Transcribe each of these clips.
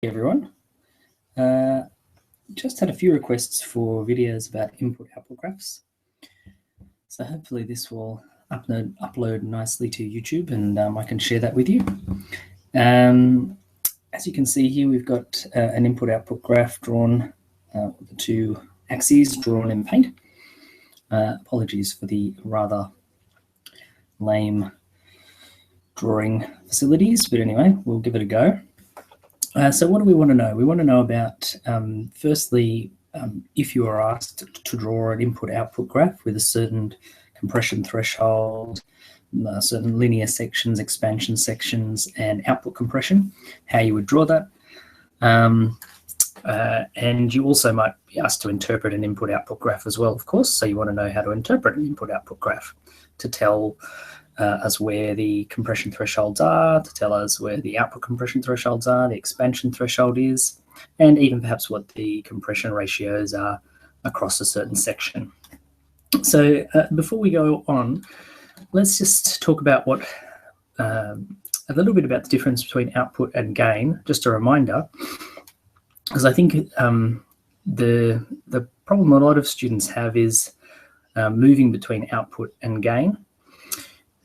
Hey everyone, just had a few requests for videos about input-output graphs. So hopefully this will upload nicely to YouTube and I can share that with you. As you can see here, we've got an input-output graph drawn with the two axes drawn in Paint. Apologies for the rather lame drawing facilities, but anyway, we'll give it a go. So what do we want to know? We want to know about, firstly, if you are asked to draw an input-output graph with a certain compression threshold, certain linear sections, expansion sections, and output compression, how you would draw that. And you also might be asked to interpret an input-output graph as well, of course. So you want to know how to interpret an input-output graph to tell us where the compression thresholds are, to tell us where the output compression thresholds are, the expansion threshold is, and even perhaps what the compression ratios are across a certain section. So before we go on, let's just talk about what a little bit about the difference between output and gain. Just a reminder, because I think the problem a lot of students have is moving between output and gain.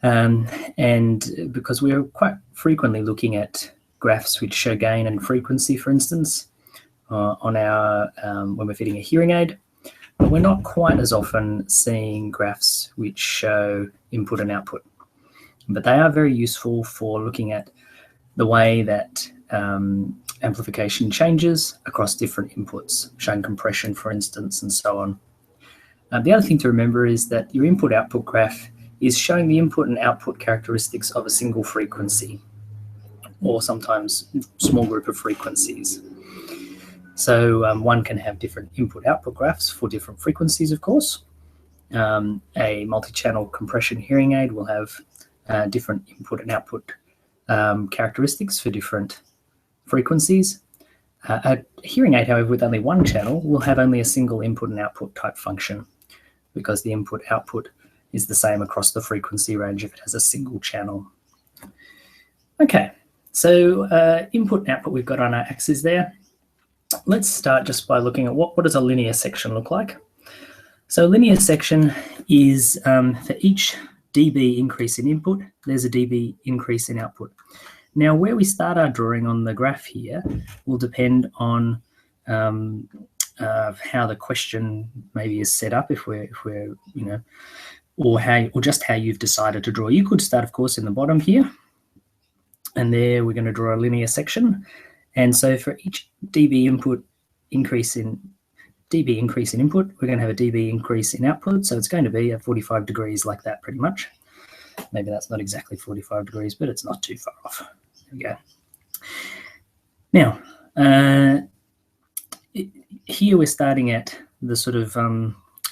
And because we are quite frequently looking at graphs which show gain and frequency, for instance, on our when we're fitting a hearing aid, but we're not quite as often seeing graphs which show input and output. But they are very useful for looking at the way that amplification changes across different inputs, showing compression, for instance, and so on. The other thing to remember is that your input-output graph is showing the input and output characteristics of a single frequency, or sometimes small group of frequencies. So one can have different input-output graphs for different frequencies, of course. A multi-channel compression hearing aid will have different input and output characteristics for different frequencies. A hearing aid, however, with only one channel will have only a single input and output type function, because the input-output is the same across the frequency range if it has a single channel. Okay, so input and output we've got on our axis there. Let's start just by looking at what does a linear section look like. So a linear section is for each dB increase in input, there's a dB increase in output. Now where we start our drawing on the graph here will depend on how the question maybe is set up, if we're you know, or just how you've decided to draw. You could start, of course, in the bottom here, and there we're going to draw a linear section. And so for each dB increase in input, we're going to have a dB increase in output. So it's going to be at 45 degrees like that, pretty much. Maybe that's not exactly 45 degrees, but it's not too far off. There we go. Now, here we're starting at the sort of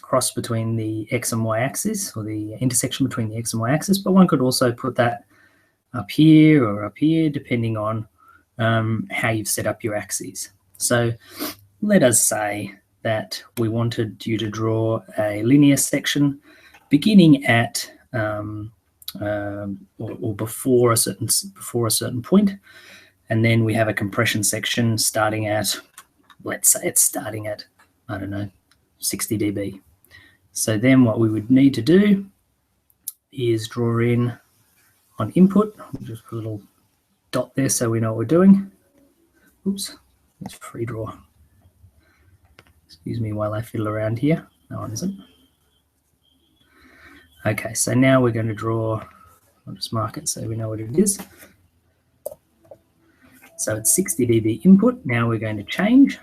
cross between the X and Y axis, or the intersection between the X and Y axis, but one could also put that up here or up here, depending on how you've set up your axes. So let us say that we wanted you to draw a linear section beginning at or before a certain point, and then we have a compression section starting at, let's say it's starting at, I don't know, 60 dB. So then what we would need to do is draw in on input. We'll just put a little dot there so we know what we're doing. Oops, let's free draw. Excuse me while I fiddle around here. No one isn't. Okay, so now we're going to draw, I'll just mark it so we know what it is. So it's 60 dB input. Now we're going to change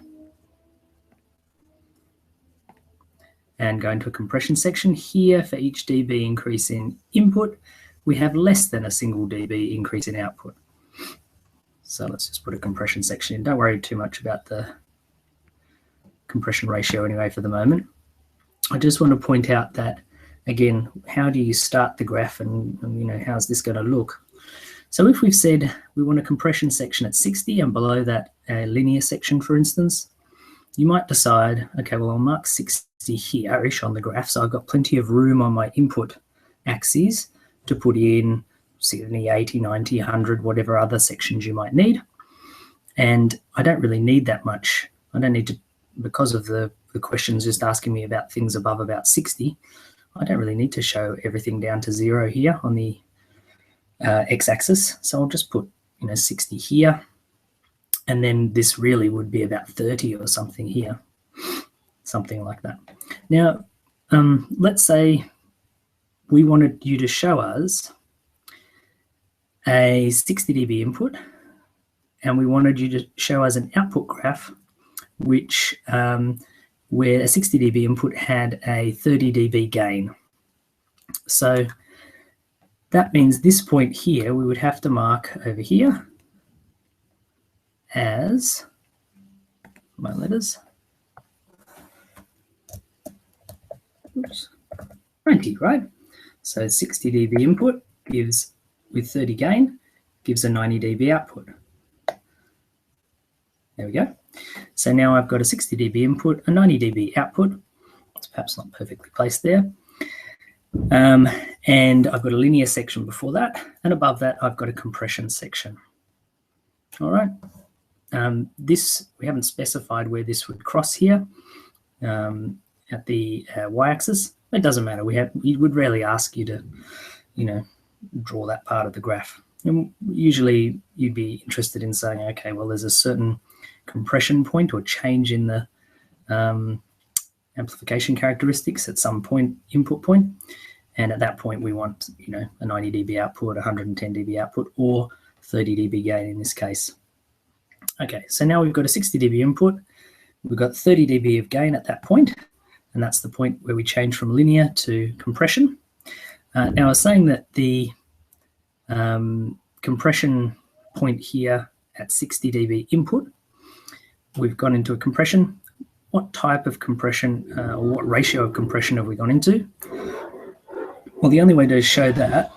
and go into a compression section. Here, for each dB increase in input, we have less than a single dB increase in output. So let's just put a compression section in. Don't worry too much about the compression ratio anyway for the moment. I just want to point out that, again, how do you start the graph, and you know, how's this going to look? So if we've said we want a compression section at 60 and below that a linear section, for instance, you might decide, okay, well, I'll mark 60 here-ish on the graph, so I've got plenty of room on my input axes to put in 70, 80, 90, 100, whatever other sections you might need. And I don't really need that much. I don't need to, because of the questions just asking me about things above about 60, I don't really need to show everything down to 0 here on the x-axis. So I'll just put 60 here, and then this really would be about 30 or something here, something like that. Now, let's say we wanted you to show us a 60 dB input, and we wanted you to show us an output graph which where a 60 dB input had a 30 dB gain. So that means this point here we would have to mark over here as my letters. Oops. 20, right? So 60 dB input gives, with 30 gain, gives a 90 dB output. There we go. So now I've got a 60 dB input, a 90 dB output. It's perhaps not perfectly placed there. And I've got a linear section before that, and above that I've got a compression section. All right. This, we haven't specified where this would cross here at the y-axis. It doesn't matter. We would rarely ask you to, draw that part of the graph. And usually you'd be interested in saying, okay, well, there's a certain compression point or change in the amplification characteristics at some point, input point, and at that point we want a 90 dB output, 110 dB output, or 30 dB gain in this case. Okay, so now we've got a 60 dB input, we've got 30 dB of gain at that point, and that's the point where we change from linear to compression. Now I was saying that the compression point here at 60 dB input, we've gone into a compression. What type of compression or what ratio of compression have we gone into? Well, the only way to show that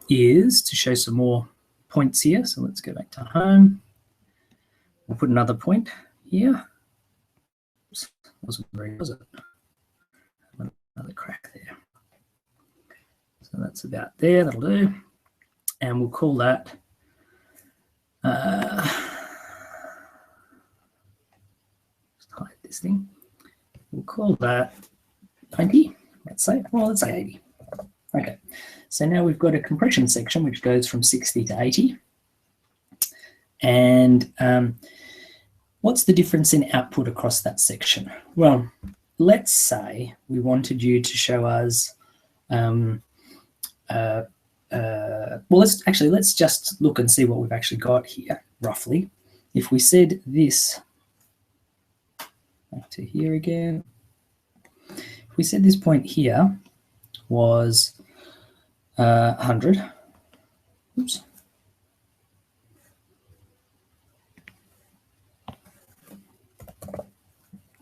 is to show some more points here. So let's go back to home. We'll put another point here. Oops, wasn't very, was it? Another crack there. So that's about there, that'll do. And we'll call that hide this thing. We'll call that 90, let's say. Well, let's say 80. Okay, so now we've got a compression section which goes from 60 to 80. And what's the difference in output across that section? Well, let's say we wanted you to show us, well, let's just look and see what we've actually got here, roughly. If we said this, back to here again, if we said this point here was 100, oops,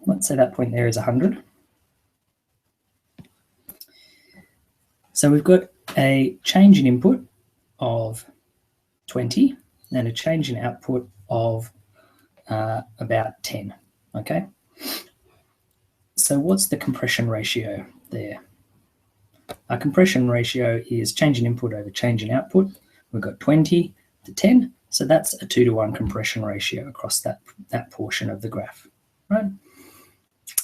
let's say that point there is 100. So we've got a change in input of 20 and a change in output of about 10, okay? So what's the compression ratio there? Our compression ratio is change in input over change in output. We've got 20 to 10, so that's a 2-to-1 compression ratio across that portion of the graph, right?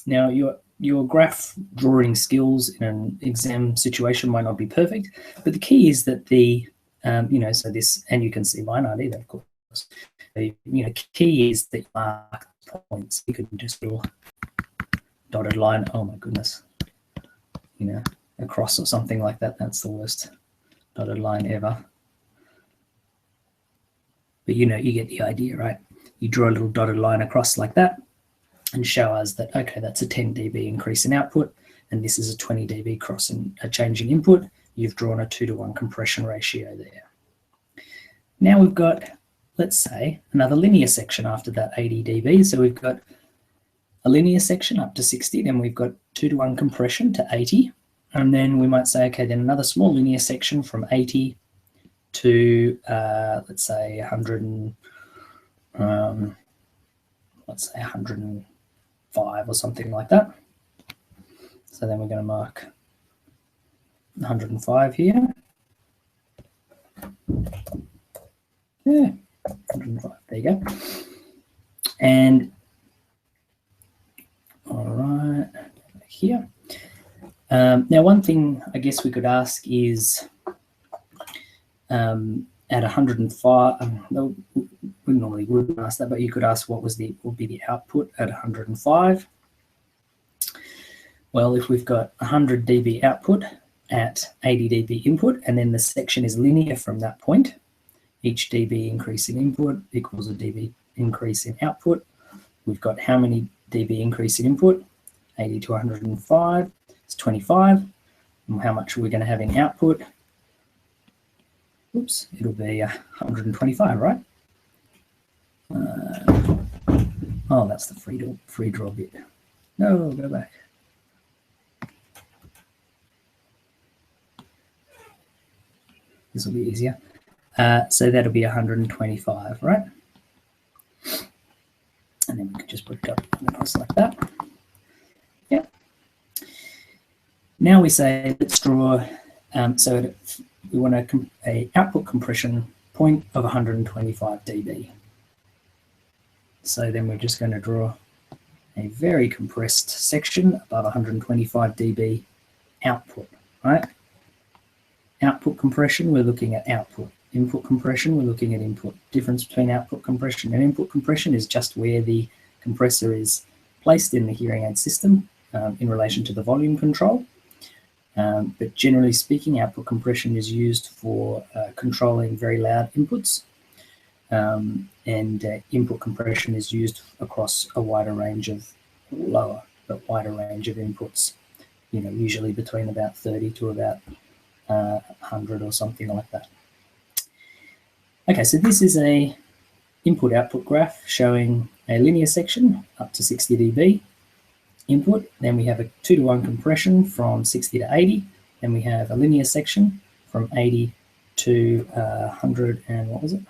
Now your graph drawing skills in an exam situation might not be perfect, but the key is that the, so this, and you can see mine aren't either, of course. The key is that you mark points. You could just draw dotted line, oh my goodness, across or something like that. That's the worst dotted line ever. But you get the idea, right? You draw a little dotted line across like that and show us that, okay, that's a 10 dB increase in output, and this is a 20 dB cross in a change in input. You've drawn a 2-to-1 compression ratio there. Now we've got, let's say, another linear section after that 80 dB. So we've got a linear section up to 60, then we've got 2-to-1 compression to 80, and then we might say, okay, then another small linear section from 80 to, let's say, 100 and, let's say 105 or something like that. So then we're going to mark 105 here. Yeah, 105, there you go. And all right, here. Now, one thing I guess we could ask is at 105, no, we normally wouldn't ask that, but you could ask what would be the output at 105. Well, if we've got 100 dB output at 80 dB input, and then the section is linear from that point, each dB increase in input equals a dB increase in output. We've got how many dB increase in input? 80 to 105, it's 25. And how much are we going to have in output? Oops, it'll be 125, right? Oh, that's the free draw bit. No, go back. This will be easier. So that'll be 125, right? And then we can just put it up across like that. Yeah. Now we say let's draw. So we want a output compression point of 125 dB. So then we're just going to draw a very compressed section above 125 dB output, right? Output compression, we're looking at output. Input compression, we're looking at input. Difference between output compression and input compression is just where the compressor is placed in the hearing aid system in relation to the volume control. But generally speaking, output compression is used for controlling very loud inputs, and input compression is used across a wider range of lower but wider range of inputs, usually between about 30 to about 100 or something like that. Okay, so this is a input-output graph showing a linear section up to 60 dB input. Then we have a 2-to-1 compression from 60 to 80. Then we have a linear section from 80 to 100 and what was it?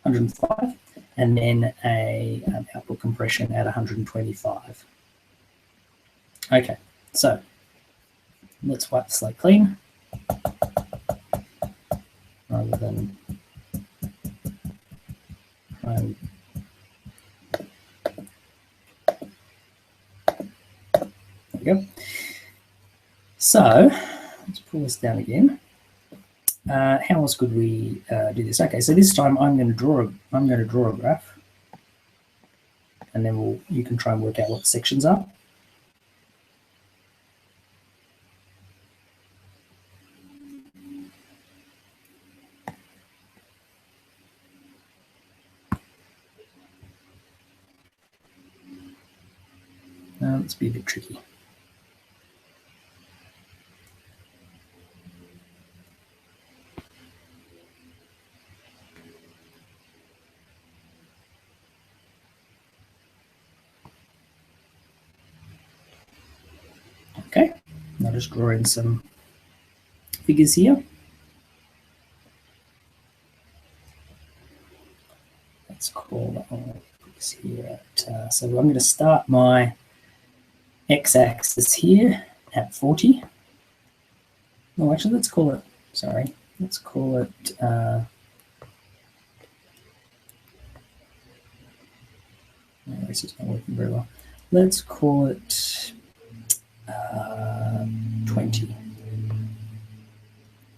105. And then an output compression at 125. Okay, so let's wipe the slate clean rather than try and there we go. So let's pull this down again. How else could we do this? Okay, so this time I'm going to draw a graph, and then you can try and work out what the sections are. Let's be a bit tricky. Okay, I'll just draw in some figures here. Let's call that one here at, so I'm going to start my x-axis here at 40. Oh, actually, let's call it, sorry, let's call it, this is not working very well. Let's call it 20.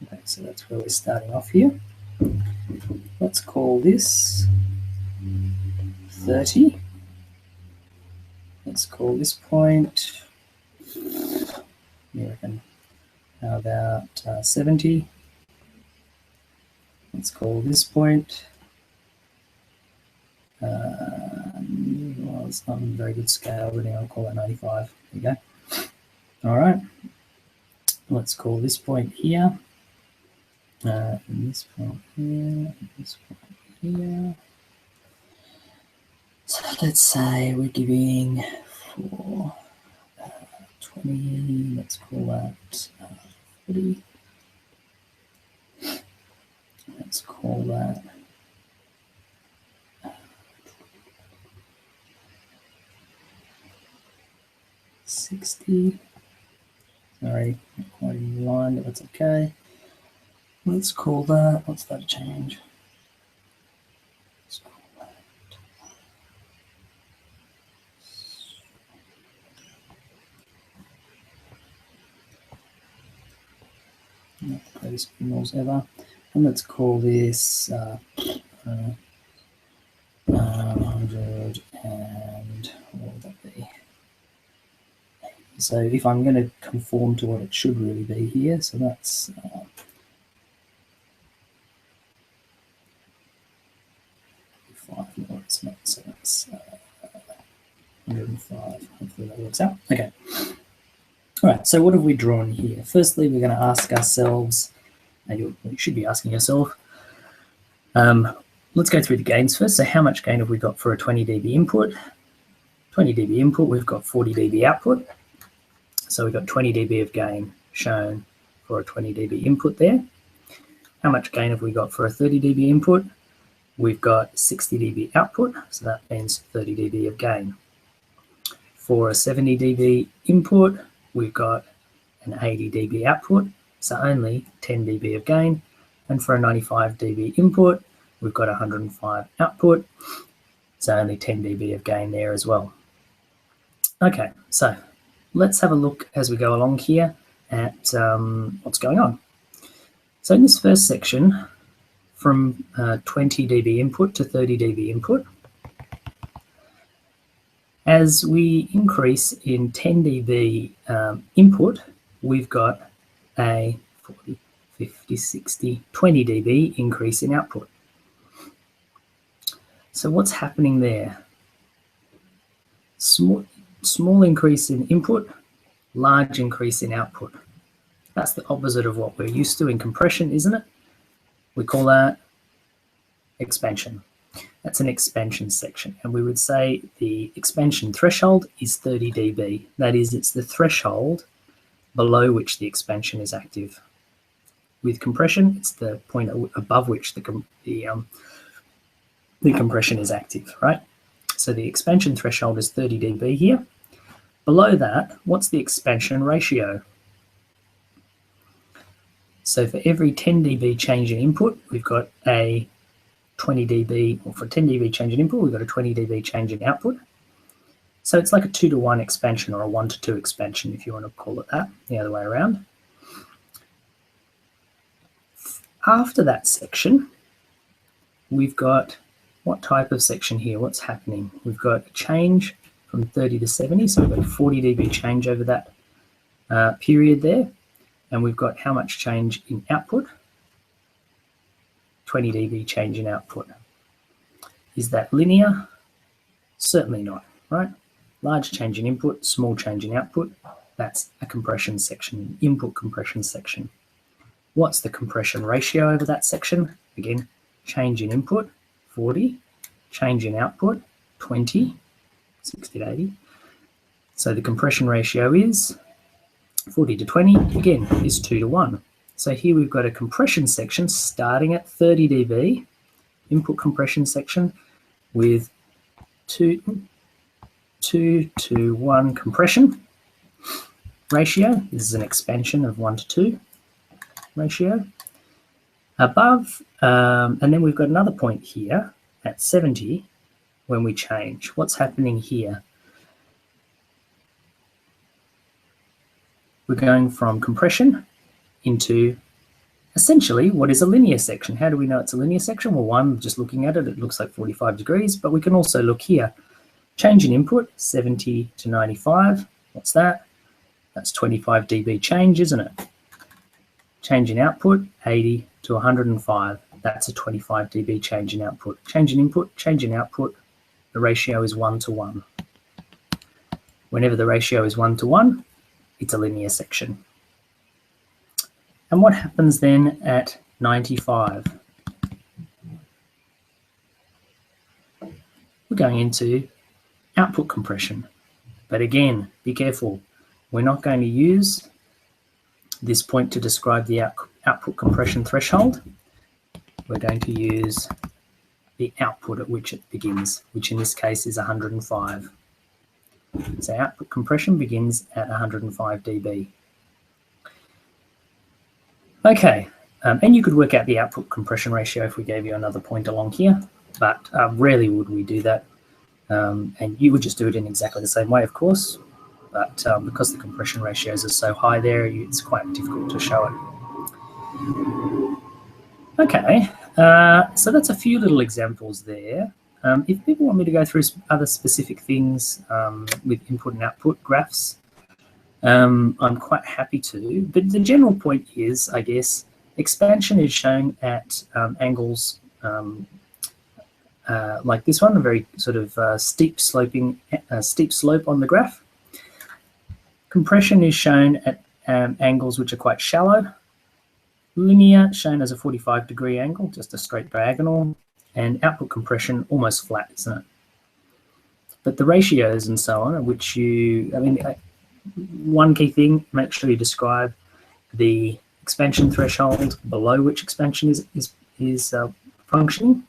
Okay, so that's where we're starting off here. Let's call this 30. Let's call this point, I reckon, how about 70? Let's call this point, well, it's not a very good scale, but I'll call it 95. There you go. All right, let's call this point here, and this point here, and this point here. So let's say we're giving for 20, let's call that 40. Let's call that 60. Sorry, not quite in line, but that's okay. Let's call that, what's that change? Let's call that not the greatest numerals ever. And let's call this 100 and what would that be? So if I'm going to conform to what it should really be here, so that's 5 more, it's not, so that's 105. Hopefully that works out. Okay. All right, so what have we drawn here? Firstly, we're going to ask ourselves, and you should be asking yourself, let's go through the gains first. So how much gain have we got for a 20 dB input? 20 dB input, we've got 40 dB output. So we've got 20 dB of gain shown for a 20 dB input there. How much gain have we got for a 30 dB input? We've got 60 dB output, so that means 30 dB of gain. For a 70 dB input, we've got an 80 dB output, so only 10 dB of gain. And for a 95 dB input, we've got 105 output, so only 10 dB of gain there as well. Okay, so let's have a look as we go along here at what's going on. So in this first section, from 20 dB input to 30 dB input, as we increase in 10 dB input, we've got a 40, 50, 60, 20 dB increase in output. So what's happening there? Small increase in input, large increase in output. That's the opposite of what we're used to in compression, isn't it? We call that expansion. That's an expansion section. And we would say the expansion threshold is 30 dB. That is, it's the threshold below which the expansion is active. With compression, it's the point above which the compression is active, right? So the expansion threshold is 30 dB here. Below that, what's the expansion ratio? So for every 10 dB change in input, we've got a 20 dB, or for 10 dB change in input, we've got a 20 dB change in output. So it's like a 2-to-1 expansion, or a 1-to-2 expansion, if you want to call it that, the other way around. After that section, we've got what type of section here? What's happening? We've got a change from 30 to 70, so we've got a 40 dB change over that period there. And we've got how much change in output? 20 dB change in output. Is that linear? Certainly not, right? Large change in input, small change in output. That's a compression section, input compression section. What's the compression ratio over that section? Again, change in input, 40, change in output, 20, 60 to 80. So the compression ratio is 40 to 20, again, is 2-to-1. So here we've got a compression section starting at 30 dB, input compression section with 2-to-1 compression ratio. This is an expansion of 1-to-2 ratio. Above, and then we've got another point here at 70 when we change. What's happening here? We're going from compression into essentially what is a linear section. How do we know it's a linear section? Well, one, just looking at it, it looks like 45 degrees, but we can also look here. Change in input, 70 to 95. What's that? That's 25 dB change, isn't it? Change in output, 80 to 105. That's a 25 dB change in output. Change in input, change in output. The ratio is 1-to-1. Whenever the ratio is 1-to-1, it's a linear section. And what happens then at 95? We're going into output compression. But again, be careful. We're not going to use this point to describe the output compression threshold. We're going to use the output at which it begins, which in this case is 105. So output compression begins at 105 dB. Okay, and you could work out the output compression ratio if we gave you another point along here, but rarely would we do that. And you would just do it in exactly the same way, of course, but because the compression ratios are so high there, it's quite difficult to show it. Okay, so that's a few little examples there. If people want me to go through other specific things with input and output graphs, I'm quite happy to. But the general point is, I guess, expansion is shown at angles like this one, a very sort of steep slope on the graph. Compression is shown at angles which are quite shallow. Linear shown as a 45-degree angle, just a straight diagonal, and output compression almost flat, isn't it? But the ratios and so on, which one key thing, make sure you describe the expansion threshold below which expansion is functioning,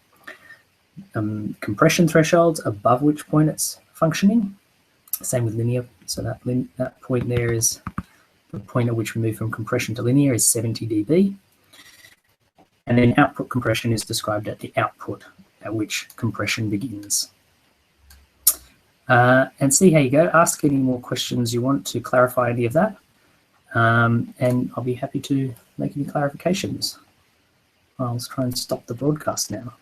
compression thresholds above which point it's functioning. Same with linear. So that point there is the point at which we move from compression to linear is 70 dB. And then output compression is described at the output at which compression begins. And see how you go. Ask any more questions you want to clarify any of that. And I'll be happy to make any clarifications. I'll try and stop the broadcast now.